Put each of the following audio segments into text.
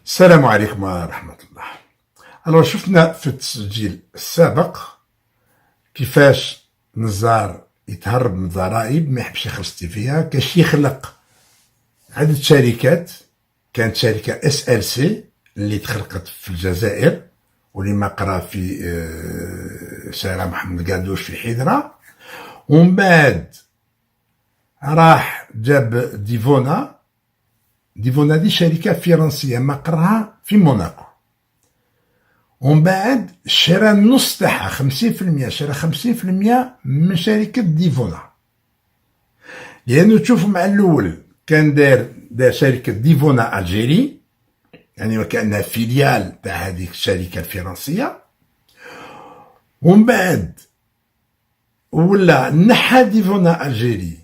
السلام عليكم ورحمة الله. شفنا في التسجيل السابق كيفاش نزار يتهرب من الضرائب، ما يحبش يخلص فيها، كاش يخلق عدة شركات. كانت شركة SLC اللي تخلقت في الجزائر، واللي مقرا في شارع محمد القادوش في حيدرة. ومن بعد راح جاب ديفونا دي شركة فرنسية مقرها في موناكو. ومن بعد شرا النص تاعها 50%، شرا 50% من شركة ديفونا، لأنه تشوف مع الأول كان دار شركة ديفونا ألجيري، يعني وكأنها فيليال تاع هذيك الشركة الفرنسية. ومن بعد ولا نحى ديفونا ألجيري،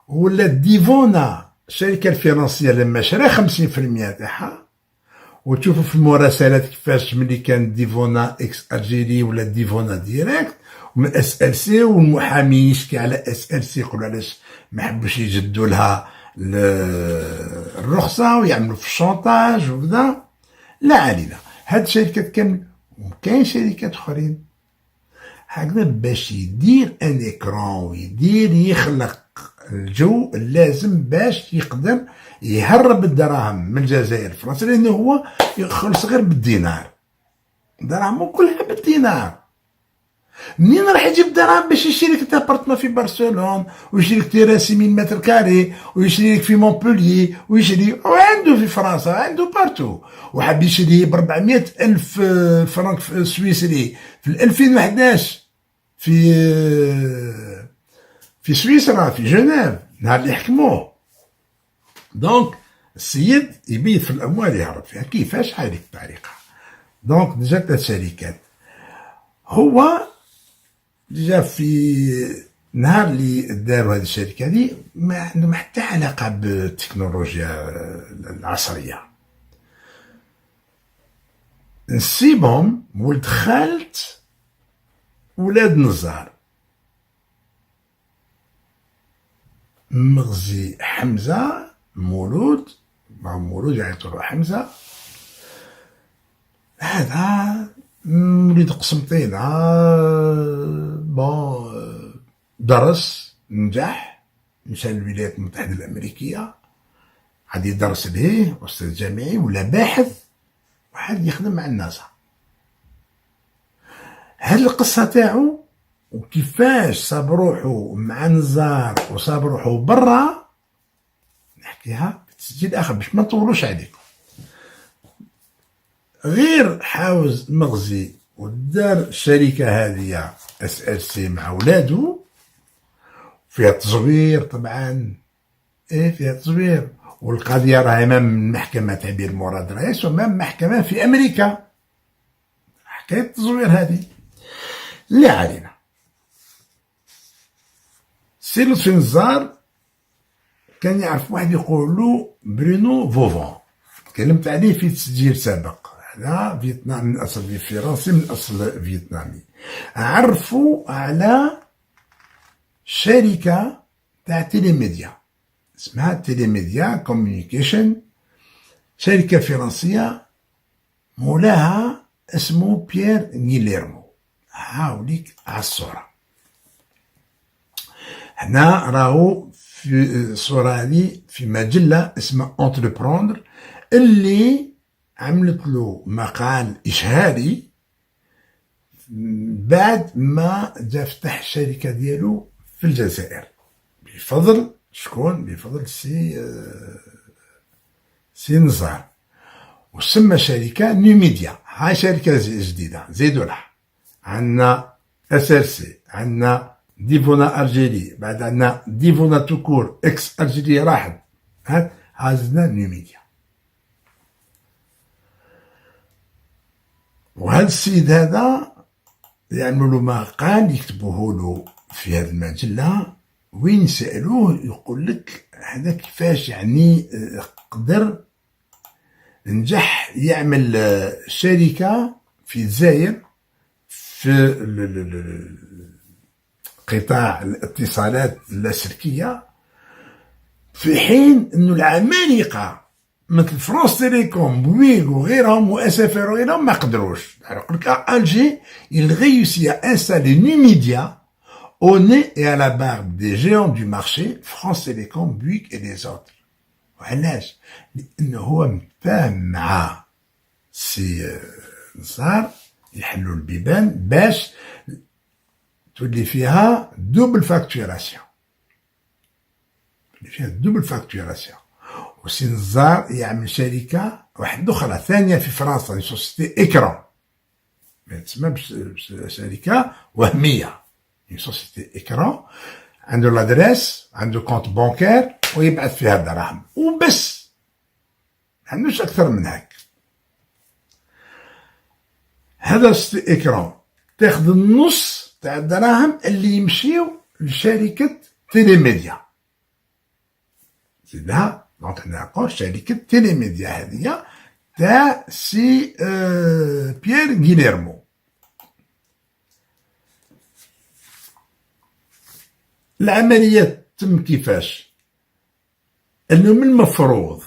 ولا ديفونا الشركة الفرنسية لما شرا 50% تاعها. وتشوفوا في المراسلات كيفاش ملي كان ديفونا اكس الجيري ولا ديفونا ديريكت ومن SLC، والمحامي يشكي على SLC يقول علاش ما حبوش يجدوا لها الرخصة ويعملوا في الشونطاج وكذا. لا علينا، هاد الشركات كامل. وكاين شركات اخرين هكذا باش يدير ان اكران ويدير يخلق الجو اللازم باش يقدر يهرب الدراهم من الجزائر لفرنسا، لانه هو يخلص غير بالدينار، دراهمو كلها بالدينار. منين راح يجيب دراهم باش يشري لك ابارتمان في برشلون، ويشري لك تيراسي 1000 متر كاري، ويشري لك في مونبوليي، ويشري وعنده في فرنسا، عنده بارتو. وحاب يشري ب 400 ألف فرنك سويسري في 2011 في سويسرا في جنيف نهار اللي حكموه. دونك السيد يبيت في الاموال يهرب فيها. كيفاش؟ هذيك الطريقه. دونك ديجا ثلاث شركات. هو ديجا في نهار اللي داروا هذه الشركه هذه ما عندهم حتى علاقه بالتكنولوجيا العصريه. نسيبهم ولد خالت ولاد نزار، مغزي حمزة مولود يعيطوا له حمزة. هذا وليد قسنطينة، درس نجح، مشى للولايات المتحدة الأمريكية، غادي يدرس ليه أستاذ جامعي ولا باحث، وحد يخدم مع الناسا. هاد القصة تاعو وكيفاش صاب روحو مع نزار وصاب روحو برا نحكيها في تسجيل اخر باش ما نطولوش عليكم. غير حاوز مغزي ودار الشركة هذه SLC مع ولادو، فيها تزوير طبعا، فيها تزوير. والقضية راهي امام محكمة تعبير مراد رئيس، وامام محكمة في امريكا. حكاية التزوير هذه لا علينا. سي لطفي نزار كان يعرف واحد يقول له برونو فوفون، تكلمت عليه في تسجيل سابق. هذا فيتنام من اصل فرنسي، من اصل فيتنامي. عرفوا على شركة تاع تيليميديا اسمها تيليميديا كوميونيكيشن، شركة فرنسية مولاها اسمه بيير غيليرمو. هاوليك على الصورة. هنا راهو في الصورة هذه في مجلة اسمها انتربروندر، اللي عملت له مقال إشهاري بعد ما جا فتح الشركة ديالو في الجزائر بفضل شكون؟ بفضل سي نزار. وسمى شركة نيوميديا. هاي شركة جديدة زيدوا لها. عندنا SLC، عندنا ديفونا ألجيري، بعد عندنا ديفونا توكور اكس ألجيري راحت، هازنا نيوميديا. وهذا السيد هذا يعملوا له مقال يكتبوه له في هذه المجلة، وين سألوه يقول لك هذا كيفاش يعني قدر نجح يعمل شركة في الجزائر في قطاع الاتصالات اللاسلكية، في حين انه العمالقة مثل فرانس تيليكوم بويغ وغيرهم واس اف ار وغيرهم ما قدروش. يقول لك الجي il réussit à installer Numidia au nez et à la barbe des géants du marché France Télécom, Bouygues et les autres. وعلاش؟ لانه هو متفاهم مع سي نصار يحلوا البيبان باش تولي فيها دوبل فاكتوراسيون. تولي فيها دوبل فاكتوراسيون. وسي نزار يعمل شركة واحدة أخرى ثانية في فرنسا، سوسيتي إكران، ما تسمى شركة وهمية، سوسيتي إكران، عنده لادريس، عنده كونت بانكير ويبعث فيها الدراهم وبس، ما عندوش أكثر من هاك. هذا سوسيتي إكران تاخذ النص تاع الدراهم اللي يمشيو لشركة تيليميديا، زيدها دونك نعرفو شركة تيليميديا هذيا تاع سي بيير غيليرمو. العملية تم كيفاش؟ انه من المفروض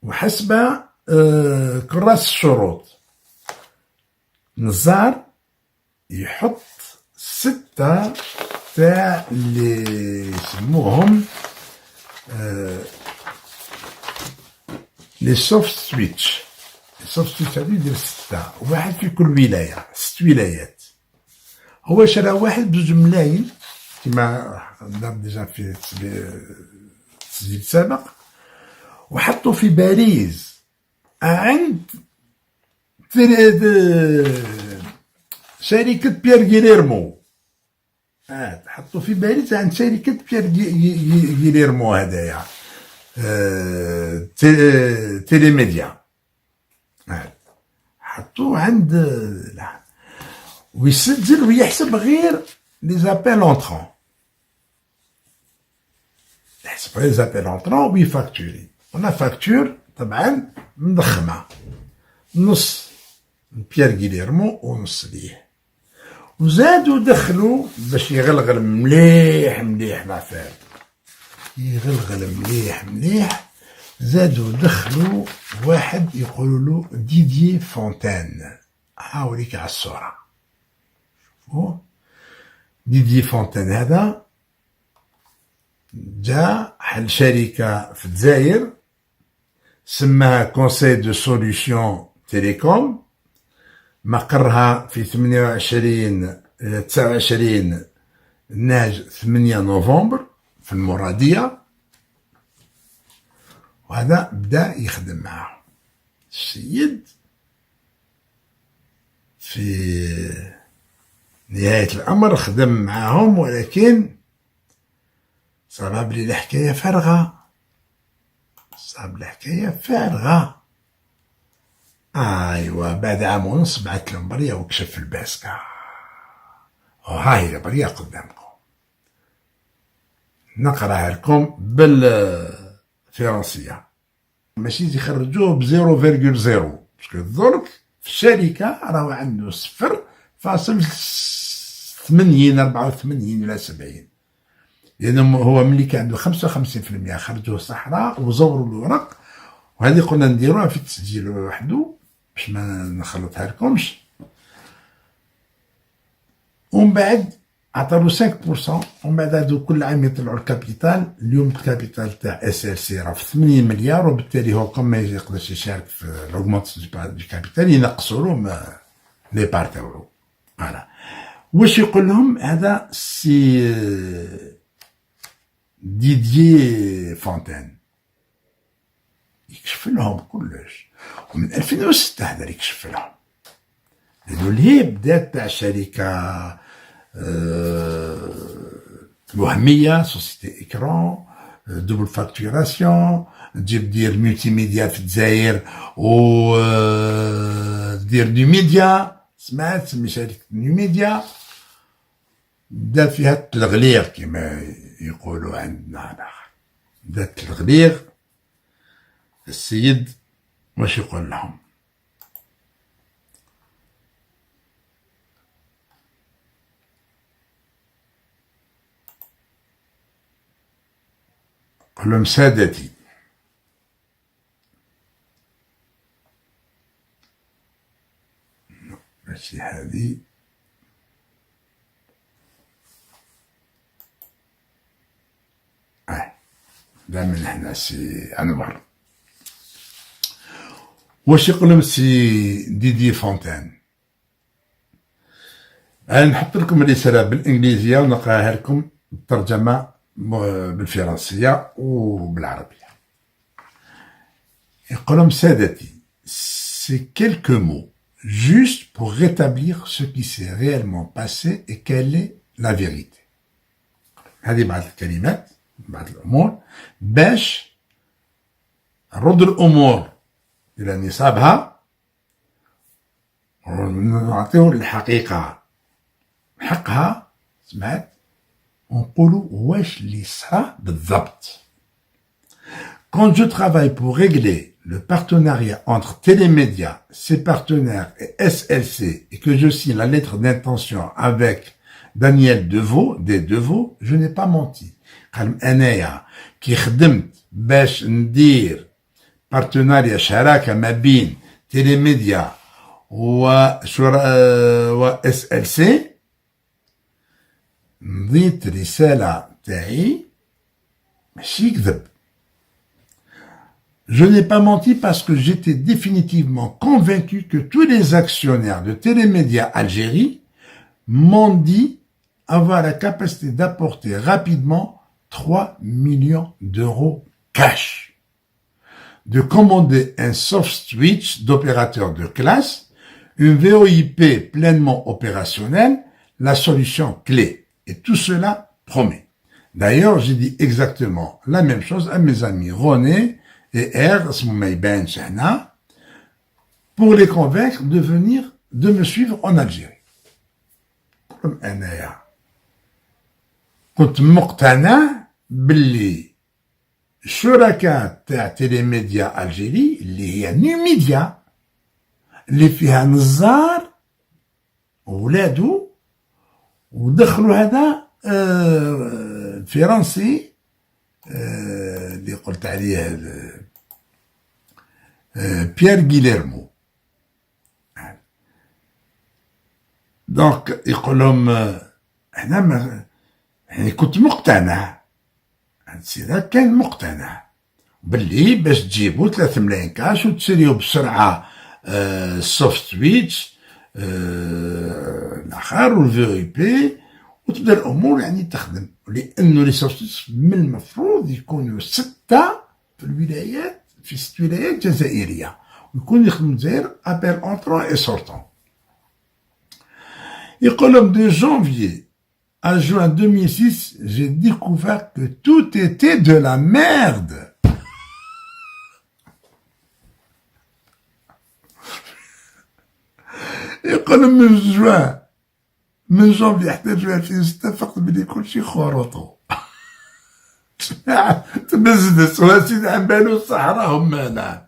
وحسب كراس الشروط نزار يحط 6 تاع اللي يسموهم لي سوفت سويتش. السوفت سويتش هذو يدير 6، واحد في كل ولاية، 6 ولايات. هو شرا واحد ب2 ملايين كما دار ديجا في التسجيل السابق، وحطوا في باريس عند شركة بيير غيليرمو. حطوا في باريس عند شركة بيير غيليرمو هذايا تيليميديا. حطوه عند ويسجل ويحسب غير لي زابيل اونترون، يحسب غير لي زابيل اونترون ويفاكتوري. ولا فاكتور طبعا مضخمة، نص بيير غيليرمو ونص ليه. وزادوا دخلوا باش يغلغل مليح مليح العفاف، يغلغل مليح مليح. زادوا دخلوا واحد يقولوا له ديديي فونتان، هاوليك على الصورة. شوفوا ديديي فونتان هذا جا حل شركة في الجزائر سماها كونساي دو سوليسيون تيليكوم، مقرها في 29 ناج 8 نوفمبر في المرادية. وهذا بدا يخدم معه السيد. في نهاية الأمر خدم معهم، ولكن صار بلي الحكاية فارغة، صار الحكاية فارغة. ايوا بعد عام ونص بعث لهم برية وكشف الباسكا، وهاي برية قدامكم نقراها لكم بالفرنسية، ماشي يخرجوه ب 0.0، باسكو درك في الشركة راهو عنده 0.80 84 ولا 70، لأنه هو ملي كان عنده 55% خرجوه صحراء وزوروا الورق. وهذه قلنا نديروها في التسجيل وحده باش ما نخلطها لكمش. ومن بعد عطاو 5%، ومن بعد هادو كل عام يطلعوا الكابيتال. اليوم الكابيتال تاع اس ال سي راه في 8 مليار، وبالتالي هو كون ما يقدرش يشارك في لوغمونطاسيون دو كابيتال ينقصوا له لي بار تاعو. فوالا واش يقول لهم هذا سي ديديي فونتان، يكشف لهم كلش. ومن 2006 هذا يكشف لهم، لأنه اللي بدات تاع شركة الوهمية سوسيتي إكران دوبل فاكتوراسيون، تجيب دير ملتي ميديا في الجزائر و دير نيو ميديا، سمعت تسمي شركة نيو ميديا، بدا فيها التلغليغ كما يقولوا عندنا، بدا التلغليغ. السيد واش يقول لهم؟ قال لهم سادتي، ماشي هذه دا من هنا سي أنور. واش يقولهم سي ديدي فونتان؟ أنا نحط لكم الرسالة بالإنجليزية ونقراها لكم بالترجمة بالفرنسية وبالعربية. يقولهم سادتي c'est quelques mots juste pour rétablir ce qui s'est réellement passé et quelle est la vérité. هذه بعض الكلمات بعض الأمور باش نرد الأمور إلى نصابها ونعطيو الحقيقة حقها. سمعت ونقولوا واش اللي صرا بالضبط. Quand je travaille pour régler le partenariat entre Télémédia, ses partenaires et SLC et que je signe la lettre d'intention avec Daniel Deveau, des Deveau, je n'ai pas menti. قال أنايا كي خدمت باش ندير بارتناريا شراكة ما بين تيليميديا و اس ال سي نضيت رسالة تاعي ماشي كذب. Je n'ai pas menti parce que j'étais définitivement convaincu que tous les actionnaires de Télémédia Algérie m'ont dit avoir la capacité d'apporter rapidement 3 millions d'euros cash, de commander un soft switch d'opérateur de classe, une VoIP pleinement opérationnelle, la solution clé. Et tout cela promet. D'ailleurs, j'ai dit exactement la même chose à mes amis René et R, pour les convaincre de me suivre en Algérie. Comme أنايا كنت مقتنع باللي الشركاء تاع تيليميديا الجيري اللي هي نيميديا اللي فيها نزار وولادو ودخلوا هذا الفرنسي اللي قلت عليه بيير غيليرمو. دونك يقول لهم احنا يعني كنت مقتنع، السيد كان مقتنع باللي باش تجيبوا 3 ملايين كاش وتشريو بسرعه السوفت سويتش الاخر والفي اي بي وتبدا الامور يعني تخدم، لانه لي سوفت سويتش من المفروض يكونوا 6 في الولايات، في 6 ولايات جزائريه، ويكون يخدموا الجزائر ابيل اونترون اي سورتون. يقول لهم دو جانفيي à juin 2006, j'ai découvert que tout était de la merde. يقول من جانفي حتى جوان 2006 فقط بلي كلشي خرطو. تبزدس وسيدي عمالو الصحراء هم هنا.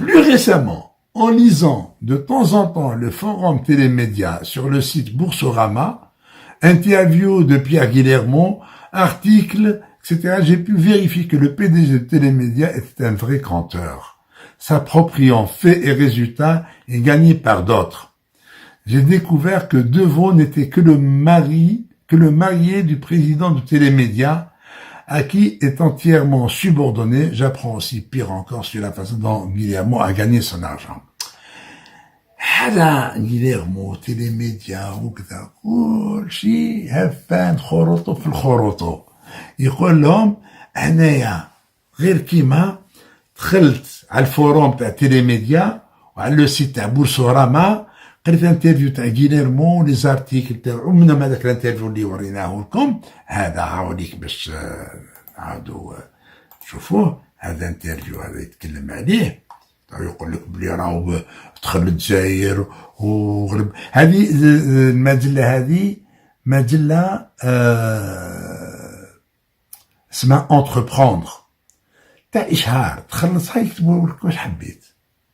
Plus récemment, en lisant de temps en temps le forum Télémédia sur le site Boursorama, interview de Pierre Guillermo, articles, etc., j'ai pu vérifier que le PDG de Télémédia était un vrai granteur, s'appropriant faits et résultats et gagné par d'autres. J'ai découvert que Deveau n'était que le marié du président de Télémédia, à qui est entièrement subordonné. J'apprends aussi pire encore sur la façon dont Guillermo a gagné son argent. هذا غيليرمو تيليميديا وكذا كلشي هفان خروطو في الخروطو. يقول لهم انايا غير كيما دخلت على الفوروم تاع تيليميديا وعلى لو سيت تاع بورسوراما، قريت انترفيو تاع غيليرمو لي زارتيكل تاعو، منهم هذاك الانترفيو اللي وريناه لكم، هذا عاوديك باش عاودوا شوفوه. هذا انترفيو هذا يتكلم عليه، يقول لك بلي راهو دخل الجزائر وغرب. هذه المجله، هذه مجله اسمها انتربروندر تاع اشهار، تخلصها يكتبوا لك واش حبيت،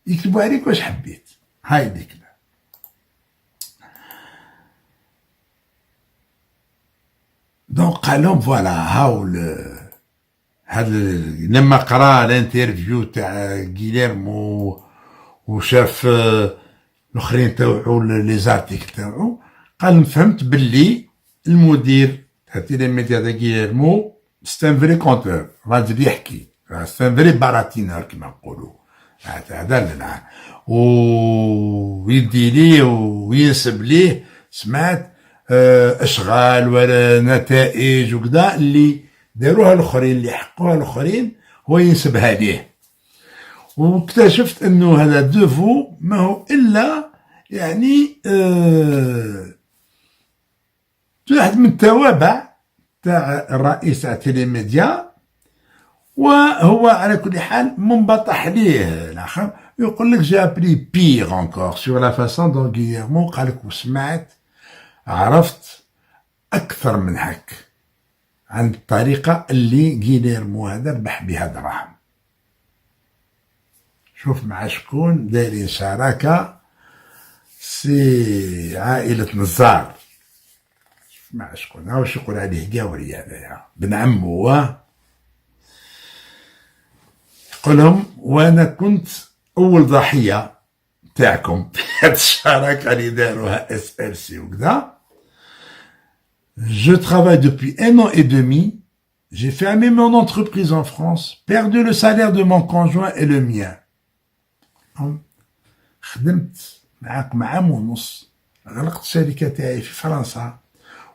يكتبوا عليك واش حبيت. هاي ديك دونك قال لهم فوالا هاو هذا لما قرا الانترفيو تاع غيليرمو وشاف الاخرين تاوعو لي زارتيك تاوعو، قال فهمت باللي المدير تاع تيليميديا دا غيليرمو سي ان فري كونتور، راجل يحكي، سي ان فري باراتينور كيما نقولو، هذا لا ويدي ليه وينسب ليه سمعت اشغال ولا نتائج وكذا اللي داروها الاخرين، اللي حقوها الاخرين، هو ينسبها ليه. واكتشفت انه هذا دوفو ما هو الا يعني واحد من التوابع تاع الرئيس تاع تيليميديا، وهو على كل حال منبطح ليه الاخر. يقول لك جا ابري بيغ انكور سور لا فاسون دون غيليرمو، قال لك وسمعت عرفت اكثر من هك عن الطريقه اللي غيليرمو هذا ربح بها دراهم. شوف مع شكون دايرين شراكه، سي عائله نزار. شوف مع شكون، هاو يقول عليه قاوري هذايا بن عمو، يقولهم وانا كنت اول ضحيه تاعكم في هاد الشراكه اللي داروها اس ال سي وكذا. Je travaille depuis 1 an et demi. J'ai fermé mon entreprise en France, perdu le salaire de mon conjoint et le mien. خدمت معاكم عام ونص، غلقت الشركة تاعي في فرنسا،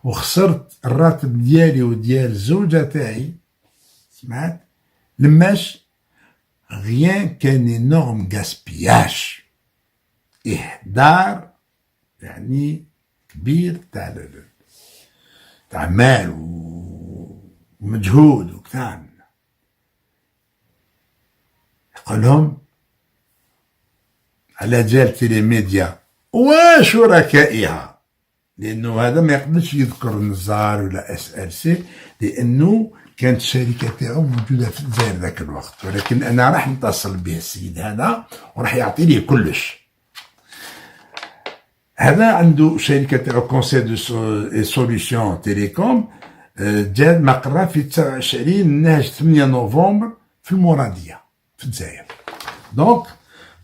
وخسرت الراتب ديالي وديال الزوجة تاعي، سمعت لماش rien qu'un énorme gaspillage، إهدار يعني كبير تاع مال ومجهود وكذا. يقولهم على جال تيليميديا وشركائها، لانه هذا ما يقدرش يذكر النزار ولا اس ال سي، لانه كانت الشركه تاعو موجوده في الجزائر ذاك الوقت، ولكن انا راح نتصل به السيد هذا وراح يعطي لي كلش. هذا عنده شركه تاعو كونسي دو سوليسيون تيليكوم، جات مقرها في 29 نهج 8 نوفمبر في المراديه في الجزائر. دونك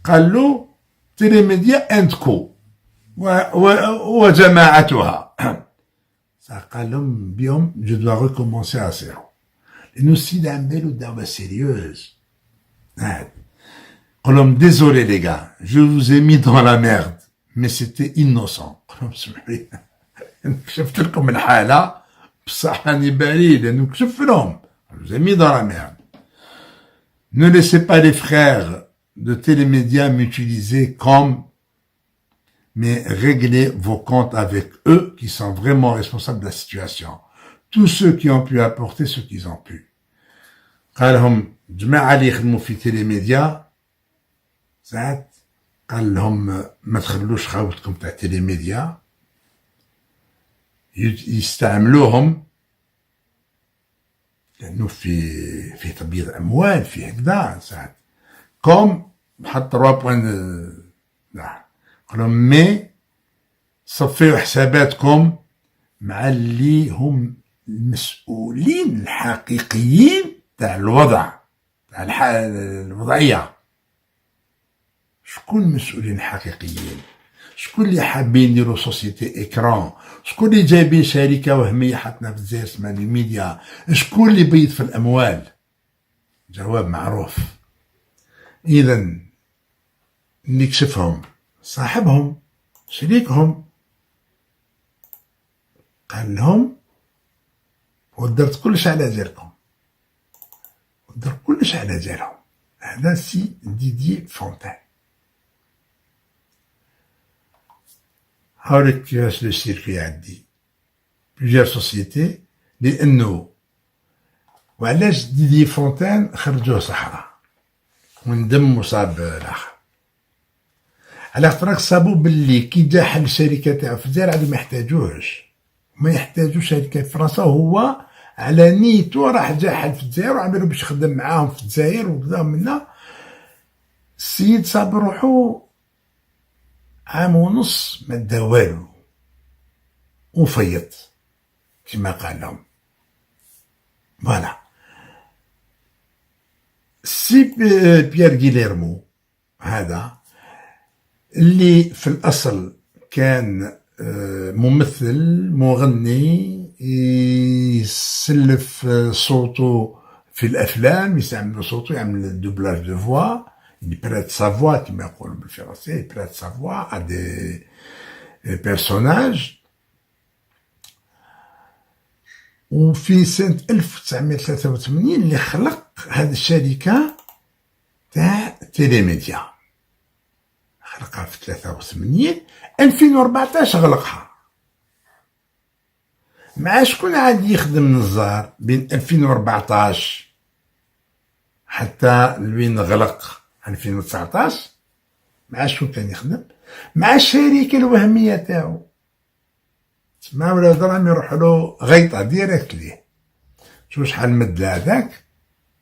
قال له تيليميديا اند كو وجماعتها، قال لهم بيوم جو دوا ريكومونسي ا زيرو، لانه السيد عم بالو دعوه سيريوز. قال لهم ديزولي لي غا جو فوز اي مي دون لا ميرد مي سيتي انوسون. قال لهم سمحوا لي كشفت لكم الحاله بصح راني بالي، لانه كشف لهم جو مي دون لا ميرد. Ne laissez pas les frères de télémédias m'utiliser comme, mais réglez vos comptes avec eux qui sont vraiment responsables de la situation. Tous ceux qui ont pu apporter ce qu'ils ont pu. قال لهم جماعة اللي يخدموا في تيليميديا ساعات، قال لهم ما تخلوش خاوتكم تاع تيليميديا يستعملوهم، لأنه في تبييض أموال، في هكذا ساعات كوم بحال 3 لا. قال لهم مي صفيو حساباتكم مع اللي هم المسؤولين الحقيقيين تاع الوضع، تاع الوضعية. شكون المسؤولين الحقيقيين؟ شكون اللي حابين يديروا سوسيتي اكران؟ شكون اللي جايبين شركة وهمية حطنا في الجزائر اسمها الميديا؟ شكون اللي بيض في الأموال؟ جواب معروف. إذا اللي كشفهم صاحبهم شريكهم، قال لهم ودرت كلش على جالكم، ودرت كلش على جالهم. هذا سي ديدي فونتان. هاوليك كيفاش لو سيركي يعدي بليزيور سوسيتي، لأنه وعلاش ديدي فونتان خرجوه صحراء وندم وصاب الآخر، على خاطر صابو باللي كي جا حل الشركة تاعو في الجزائر عادو ما يحتاجوش شركة في فرنسا، وهو على نيتو راح جا حل في الجزائر وعملو باش يخدم معاهم في الجزائر وكذا. منا السيد صاب روحو عام ونص ما دا والو وفيط كما قال لهم. فوالا سي بيير غيليرمو هذا اللي في الأصل كان ممثل مغني يسلف صوته في الأفلام، يستعمل صوته، يعمل دوبلاج دو فوا، يبرات سا فوا كما يقولوا بالفرنسية، يبرات سا فوا ا دي بيرسوناج. وفي سنة 1983 اللي خلق هذه الشركة تاع تيليميديا، خلقها في 83. 2014 غلقها. مع شكون عاد يخدم نزار بين 2014 حتى لوين غلق 2019؟ مع شكون كان يخدم؟ مع الشركة الوهمية تاعو. تسمع ولاد راهم يروحوا له غيطة ديريكت ليه. شوف شحال مد هذاك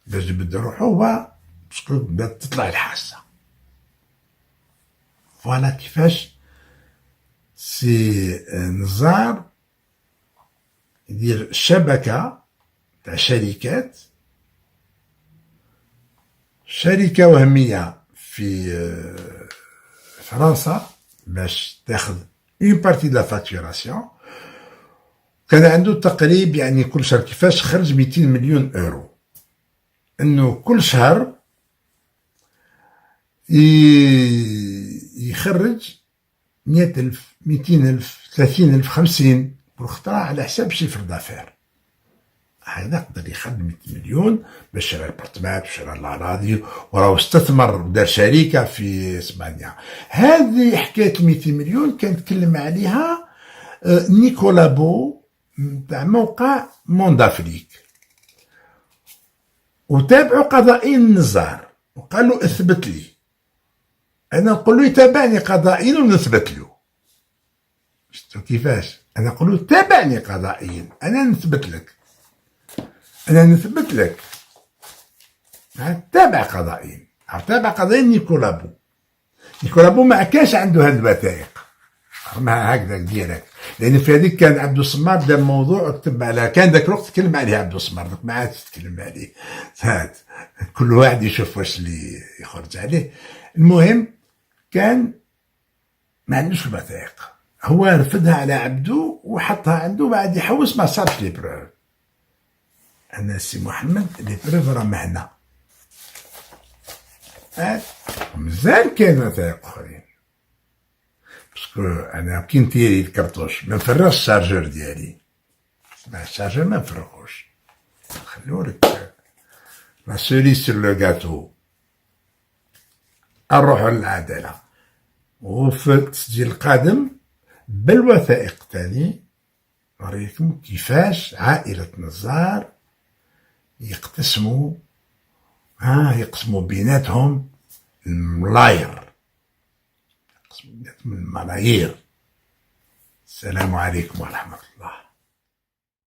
باش يبدا روحو هو، باسكو بدات تطلع الحاسة. فوالا كيفاش سي نزار يدير شبكة تاع شركات، شركة وهمية في فرنسا باش تاخذ اون بارتي دو لا فاكتوراسيون. كان عنده تقريب يعني كل شهر كيفاش خرج 200 مليون اورو، انه كل شهر يخرج 100,000 200,000 30,000 50 بالخطرة على حساب شيفر دافير. هذا قدر يخدم 100 مليون باش شرى الابارتمانات وشرى الاراضي، وراه استثمر ودار شركة في اسبانيا. هذه حكاية 200 مليون كان تكلم عليها نيكولا بو تاع موقع موند افريك، وتابعوا قضائي النزار وقال له اثبت لي. انا نقول له يتابعني قضائيا ونثبت له. شفتوا كيفاش؟ انا نقول له تابعني قضائيا، انا نثبت لك، انا نثبت لك. تابع قضائيا، تابع قضائيا نيكولا بو. نيكولا بو ما كانش عنده هاد الوثائق، ما هكذا ديريكت، لان في هذيك كان عبد الصمار دار موضوع كتب على، كان ذاك الوقت تكلم عليه عبد الصمار، دوك ما عادش تكلم عليه. كل واحد يشوف واش اللي يخرج عليه. المهم كان ما عندوش الوثائق، هو رفدها على عبدو وحطها عنده، بعد يحوس ما صارش لي بروف. انا سي محمد لي بروف راهم هنا. مازال كاين وثائق اخرين، باسكو انا كي نتيري الكرتوش ما نفرغش الشارجور ديالي، مع الشارجور ما نفرغوش، نخليولك لا سوري سور لو غاتو. نروحو للعدالة، وفي التسجيل القادم بالوثائق تاني نوريكم كيفاش عائلة نزار يقسموا بيناتهم الملاير، يقسموا بيناتهم الملايير. السلام عليكم ورحمة الله.